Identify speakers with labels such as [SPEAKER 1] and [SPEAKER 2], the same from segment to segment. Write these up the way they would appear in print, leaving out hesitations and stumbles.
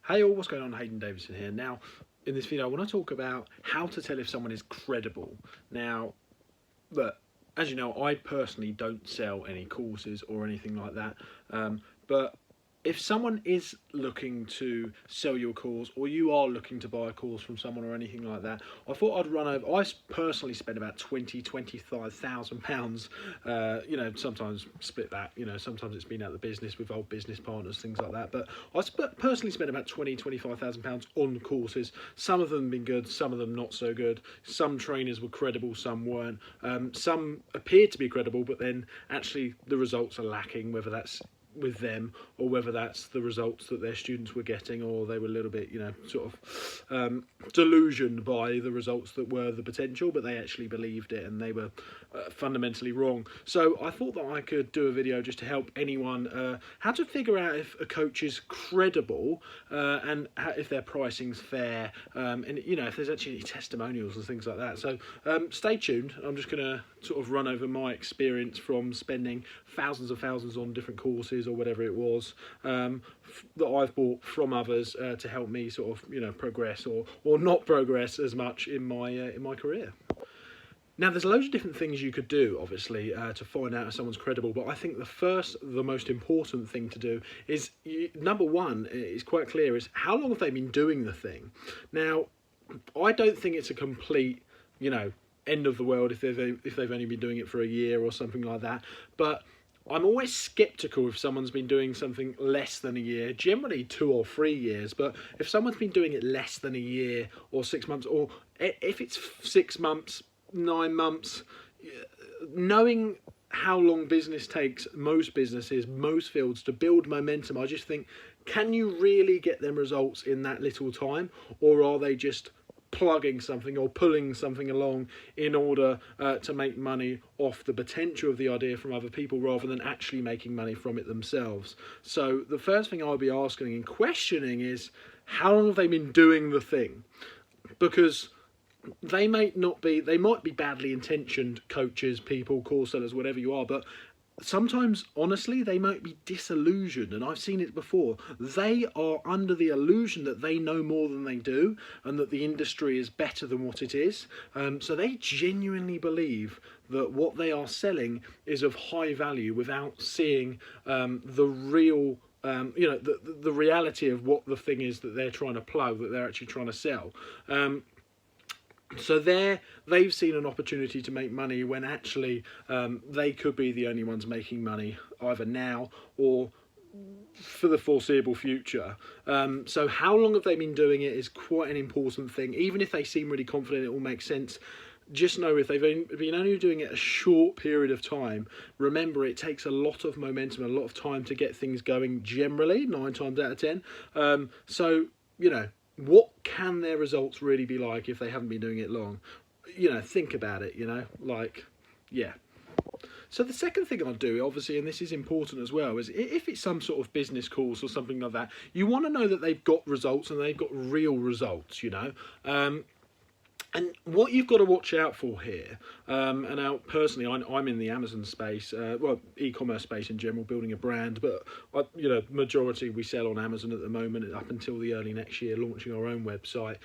[SPEAKER 1] Hey all, what's going on? Hayden Davidson here. Now, in this video I want to talk about how to tell if someone is credible. Now, look, as you know, I personally don't sell any courses or anything like that, but if someone is looking to sell your course, or you are looking to buy a course from someone or anything like that, I thought I'd run over. I personally spend about £25,000. Sometimes split that. Sometimes it's been out of the business with old business partners, things like that. But I personally spent about £25,000 on courses. Some of them have been good, some of them not so good. Some trainers were credible, some weren't. Some appeared to be credible, but then actually the results are lacking, whether that's with them or whether that's the results that their students were getting, or they were a little bit delusioned by the results that were the potential, but they actually believed it and they were fundamentally wrong. So I thought that I could do a video just to help anyone how to figure out if a coach is credible and if their pricing's fair, and if there's actually any testimonials and things like that. So stay tuned. I'm just going to sort of run over my experience from spending thousands on different courses or whatever it was that I've bought from others to help me sort of progress or not progress as much in my career. Now, there's loads of different things you could do, obviously, to find out if someone's credible, but I think the most important thing to do is, number one, is quite clear, is how long have they been doing the thing? Now, I don't think it's a complete, end of the world if they've only been doing it for a year or something like that, but I'm always skeptical if someone's been doing something less than a year, generally 2 or 3 years, but if someone's been doing it less than a year or 6 months, or if it's 6 months, 9 months, knowing how long business takes, most businesses, most fields, to build momentum, I just think, can you really get them results in that little time, or are they just plugging something or pulling something along in order to make money off the potential of the idea from other people rather than actually making money from it themselves? So the first thing I'll be asking and questioning is, how long have they been doing the thing? Because they might be badly intentioned coaches, people, course sellers, whatever you are, but sometimes, honestly, they might be disillusioned, and I've seen it before. They are under the illusion that they know more than they do and that the industry is better than what it is. So they genuinely believe that what they are selling is of high value without seeing the real the reality of what the thing is that they're trying to plug, that they're actually trying to sell. So they've seen an opportunity to make money when actually they could be the only ones making money, either now or for the foreseeable future. So how long have they been doing it is quite an important thing. Even if they seem really confident it all makes sense, just know if they've been only doing it a short period of time, remember it takes a lot of momentum, a lot of time to get things going, generally, 9 times out of 10. What can their results really be like if they haven't been doing it long? Think about it, yeah. So the second thing I'll do, obviously, and this is important as well, is if it's some sort of business course or something like that, you want to know that they've got results and they've got real results, And what you've got to watch out for here, and now personally, I'm in the Amazon space, e-commerce space in general, building a brand, but majority we sell on Amazon at the moment, up until the early next year, launching our own website.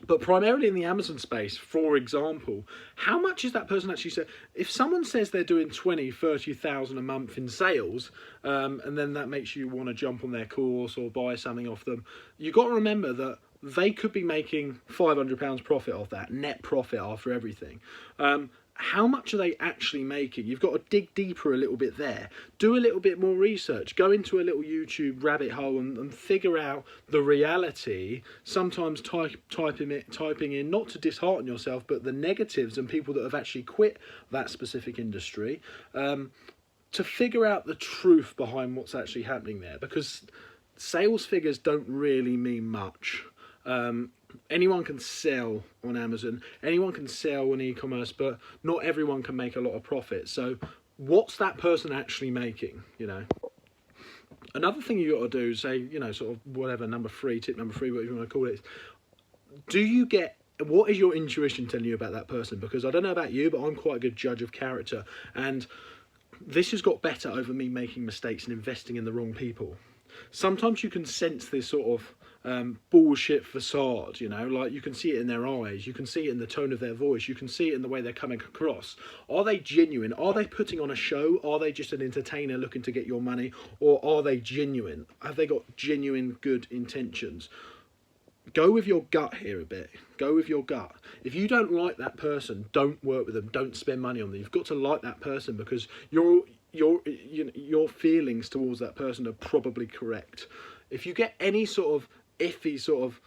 [SPEAKER 1] But primarily in the Amazon space, for example, how much is that person actually say? If someone says they're doing 20, 30,000 a month in sales, and then that makes you want to jump on their course or buy something off them, you've got to remember that they could be making £500 profit off that, net profit after everything. How much are they actually making? You've got to dig deeper a little bit there. Do a little bit more research. Go into a little YouTube rabbit hole and figure out the reality. Sometimes typing in, not to dishearten yourself, but the negatives and people that have actually quit that specific industry, to figure out the truth behind what's actually happening there. Because sales figures don't really mean much. Anyone can sell on Amazon, anyone can sell on e-commerce, but not everyone can make a lot of profit. So what's that person actually making, Another thing you got to do, say, sort of whatever, tip number three, whatever you want to call it, what is your intuition telling you about that person? Because I don't know about you, but I'm quite a good judge of character, and this has got better over me making mistakes and investing in the wrong people. sometimes you can sense this sort of bullshit facade, you know, like you can see it in their eyes, you can see it in the tone of their voice, you can see it in the way they're coming across. Are they genuine? Are they putting on a show? Are they just an entertainer looking to get your money? Or are they genuine? Have they got genuine good intentions? Go with your gut here a bit. Go with your gut. If you don't like that person, don't work with them. Don't spend money on them. You've got to like that person, because your feelings towards that person are probably correct. If you get any sort of iffy sort of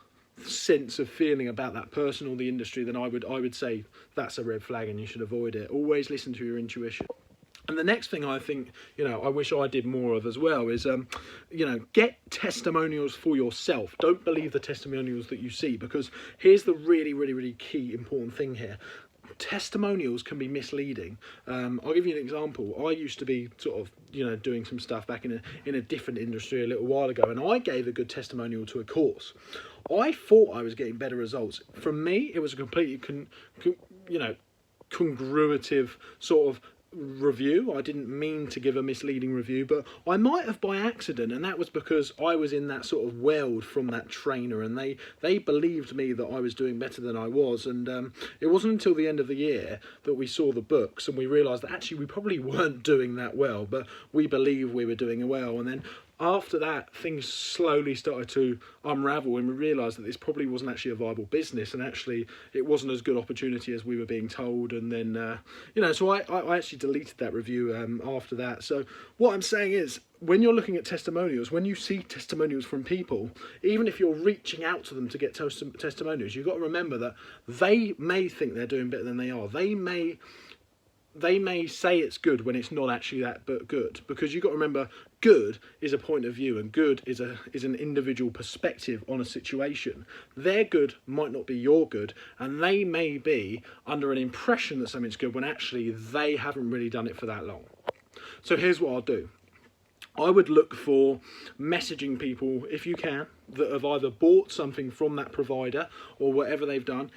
[SPEAKER 1] sense of feeling about that person or the industry, then I would say that's a red flag and you should avoid it. Always listen to your intuition. And the next thing I think, you know, I wish I did more of as well is, you know, get testimonials for yourself. Don't believe the testimonials that you see, because here's the really key important thing here. Testimonials can be misleading. I'll give you an example. I used to be sort of, you know, doing some stuff back in a different industry a little while ago, and I gave a good testimonial to a course. I thought I was getting better results. From me, it was a completely, congruative sort of review. I didn't mean to give a misleading review, but I might have by accident, and that was because I was in that sort of world from that trainer, and they believed me that I was doing better than I was. And it wasn't until the end of the year that we saw the books and we realized that actually we probably weren't doing that well, but we believed we were doing well. And then after that, things slowly started to unravel, and we realised that this probably wasn't actually a viable business, and actually it wasn't as good opportunity as we were being told. And then, so I actually deleted that review after that. So what I'm saying is, when you're looking at testimonials, when you see testimonials from people, even if you're reaching out to them to get testimonials, you've got to remember that they may think they're doing better than they are. They may say it's good when it's not actually that but good, because you've got to remember, good is a point of view, and good is an individual perspective on a situation. Their good might not be your good, and they may be under an impression that something's good when actually they haven't really done it for that long. So here's what I'll do. I would look for messaging people, if you can, that have either bought something from that provider or whatever they've done.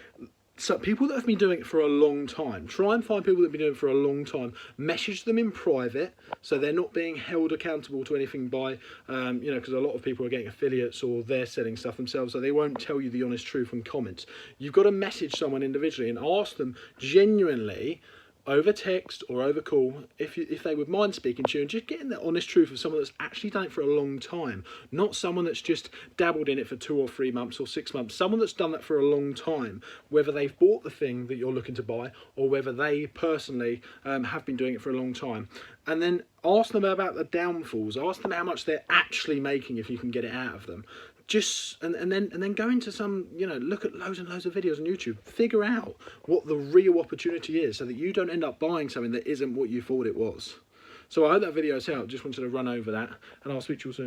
[SPEAKER 1] So people that have been doing it for a long time, try and find people that have been doing it for a long time, message them in private, so they're not being held accountable to anything by, because a lot of people are getting affiliates or they're selling stuff themselves, so they won't tell you the honest truth in comments. You've got to message someone individually and ask them genuinely, over text or over call, if they would mind speaking to you, and just getting the honest truth of someone that's actually done it for a long time, not someone that's just dabbled in it for 2 or 3 months or 6 months, someone that's done that for a long time, whether they've bought the thing that you're looking to buy or whether they personally have been doing it for a long time. And then ask them about the downfalls, ask them how much they're actually making if you can get it out of them. And then go into some, look at loads and loads of videos on YouTube, figure out what the real opportunity is, so that you don't end up buying something that isn't what you thought it was. So I hope that video has helped. Just wanted to run over that, and I'll speak to you soon.